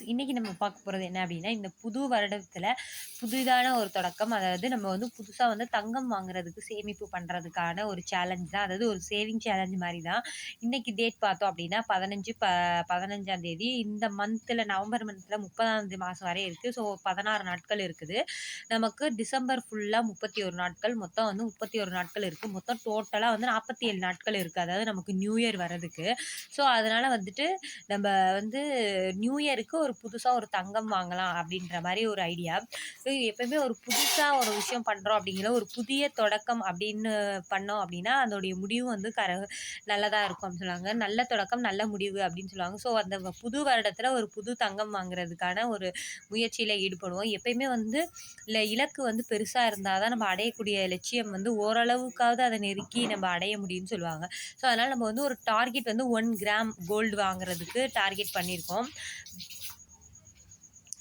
இன்னைக்கு நம்ம பார்க்க போறது என்ன அப்படின்னா, இந்த புது வருடத்துல புதிதான ஒரு தொடக்கம். அதாவது நம்ம வந்து புதுசா வந்து தங்கம் வாங்குறதுக்கு சேமிப்பு பண்றதுக்கான ஒரு சேலஞ்ச் தான். அதாவது ஒரு சேவிங் சேலஞ்ச் மாரி தான். இன்னைக்கு டேட் பார்த்தோம் அப்படின்னா 15ஆம் தேதி. இந்த நவம்பர் மந்த்ல 30ஆம் மாசம் வரை இருக்கு. ஸோ 16 நாட்கள் இருக்குது. நமக்கு டிசம்பர் ஃபுல்லா 31 நாட்கள். மொத்தம் வந்து 31 நாட்கள் இருக்கு. மொத்தம் டோட்டலா வந்து 47 நாட்கள் இருக்கு. அதாவது நமக்கு நியூ இயர் வர்றதுக்கு. ஸோ அதனால வந்துட்டு நம்ம வந்து நியூ இயருக்கு ஒரு புதுசா ஒரு தங்கம் வாங்கலாம் அப்படின்ற மாரி ஒரு ஐடியா. எப்பவுமே ஒரு புதுசா ஒரு விஷயம் பண்றோம் அப்படிங்கிற ஒரு புதிய தொடக்கம் அப்படின்னு பண்ணோம் அப்படின்னா, அதோடைய முடிவு வந்து நல்லதா இருக்கும் அப்படின்னு சொல்லுவாங்க. நல்ல தொடக்கம், நல்ல முடிவு அப்படின்னு சொல்லுவாங்க. ஸோ அந்த புது வருடத்துல ஒரு புது தங்கம் வாங்குறதுக்கான ஒரு முயற்சியில ஈடுபடுவோம். எப்பயுமே வந்து இலக்கு வந்து பெருசா இருந்தா தான் நம்ம அடையக்கூடிய லட்சியம் வந்து ஓரளவுக்காவது அத நெருக்கி நம்ம அடைய முடியும்னு சொல்லுவாங்க. ஸோ அதனால நம்ம வந்து ஒரு டார்கெட் வந்து 1 கிராம் கோல்டு வாங்குறதுக்கு டார்கெட் பண்ணியிருக்கோம்.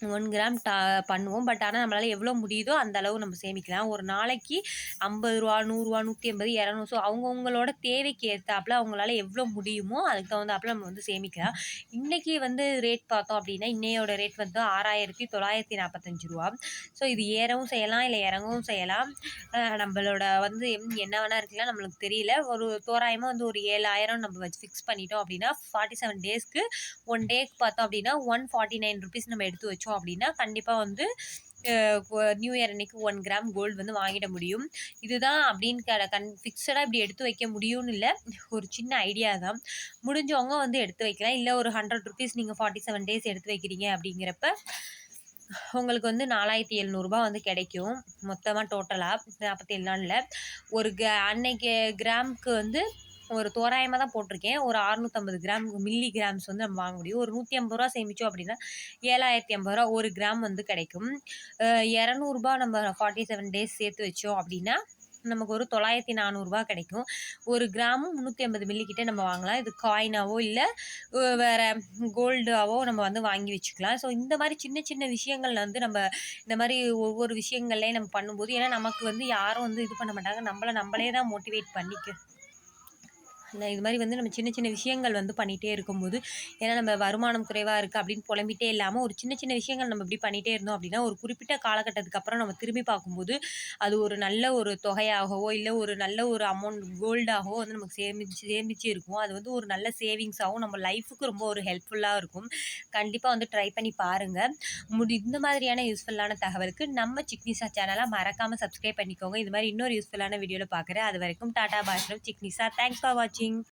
1 கிராம் பண்ணுவோம். பட் ஆனா நம்மளால எவ்வளோ முடியுதோ அந்த அளவு நம்ம சேமிக்கலாம். ஒரு நாளைக்கு ரூ. 50, ரூ. 100, 180, 200 ஸோ அவங்கவங்களோட தேவைக்கு ஏத்தாப்புல அவங்களால எவ்வளோ முடியுமோ அதுக்கு தகுந்தாப்புல நம்ம வந்து சேமிக்கலாம். இன்னைக்கு வந்து ரேட் பார்த்தோம் அப்படின்னா, இன்னையோட ரேட் வந்து ரூ. 6,945. ஸோ இது ஏறவும் செய்யலாம், இல்ல இறங்கவும் செய்யலாம். நம்மளோட வந்து என்ன வேணா இருக்கலாம், நம்மளுக்கு தெரியல. ஒரு தோராயமா வந்து ஒரு 7,000 நம்ம வச்சு ஃபிக்ஸ் பண்ணிட்டோம் அப்படின்னா, 47 டேஸ்க்கு 1 டேக்கு பார்த்தோம் அப்படின்னா, ₹149 நம்ம எடுத்து வச்சோம் அப்படின்னா, கண்டிப்பா வந்து நியூ இயர் அன்னைக்கு 1 கிராம் கோல்டு வந்து வாங்கிட முடியும். இதுதான் அப்படின்னு ஃபிக்ஸடா இப்படி எடுத்து வைக்க முடியும்னு இல்ல. ஒரு சின்ன ஐடியா தான். முடிஞ்சவங்க வந்து எடுத்து வைக்கலாம். இல்ல ஒரு ₹100 நீங்க 47 டேஸ் எடுத்து வைக்கிறீங்க அப்படிங்கிறப்ப, உங்களுக்கு வந்து ரூ. 4,700 வந்து கிடைக்கும். மொத்தமா டோட்டலா 47 நாள்ல. ஒரு அன்னைக்கு கிராமுக்கு வந்து ஒரு தோராயமா தான் போட்டிருக்கேன். ஒரு 650 கிராம் மில்லி கிராம்ஸ் வந்து நம்ம வாங்க முடியும். ஒரு ரூ. 150 சேமிச்சோம் அப்படின்னா, ரூ. 7,080 1 கிராம் வந்து கிடைக்கும். ரூ. 200 நம்ம 47 டேஸ் சேர்த்து வச்சோம் அப்படின்னா, நமக்கு ஒரு ரூ. 9,400 கிடைக்கும். ஒரு கிராமும் 350 மில்லி கிட்ட நம்ம வாங்கலாம். இது காயினாவோ இல்ல வேற கோல்டாவோ நம்ம வந்து வாங்கி வச்சுக்கலாம். ஸோ இந்த மாரி சின்ன சின்ன விஷயங்கள் வந்து நம்ம இந்த மாரி ஒவ்வொரு விஷயங்கள்லயும் நம்ம பண்ணும்போது ஏன்னா நமக்கு வந்து யாரும் வந்து இது பண்ண மாட்டாங்க. நம்மளே தான் மோட்டிவேட் இது மாரி வந்து நம்ம சின்ன சின்ன விஷயங்கள் வந்து பண்ணிட்டே இருக்கும்போது, ஏன்னா நம்ம வருமானம் குறைவா இருக்கு அப்படின்னு புலம்பிட்டே இல்லாம, ஒரு சின்ன சின்ன விஷயங்கள் நம்ம இப்படி பண்ணிட்டே இருந்தோம் அப்படின்னா, ஒரு குறிப்பிட்ட காலகட்டத்துக்கு அப்புறம் நம்ம திரும்பி பார்க்கும்போது, அது ஒரு நல்ல ஒரு தொகையாகவோ, இல்ல ஒரு நல்ல ஒரு அமௌண்ட் கோல்டாகவோ வந்து நமக்கு சேமிச்சு சேமிச்சு இருக்கும். அது வந்து ஒரு நல்ல சேவிங்ஸாவும் நம்ம லைஃப்‌க்கு ரொம்ப ஒரு ஹெல்ப்ஃபுல்லா இருக்கும். கண்டிப்பா வந்து ட்ரை பண்ணி பாருங்க. இந்த மாதிரியான யூஸ்ஃபுல்லான தகவலுக்கு நம்ம சிக்னிசா சேனல மறக்காம சப்ஸ்கிரைப் பண்ணிக்கோங்க. இது மாரி இன்னொரு யூஸ்ஃபுல்லான வீடியோல பார்க்குறேன். அதுவரைக்கும் டாடா பாய் ஃப்ரம் சிக்னிசா. தேங்க்ஸ் ஃபார் வாட்சிங்.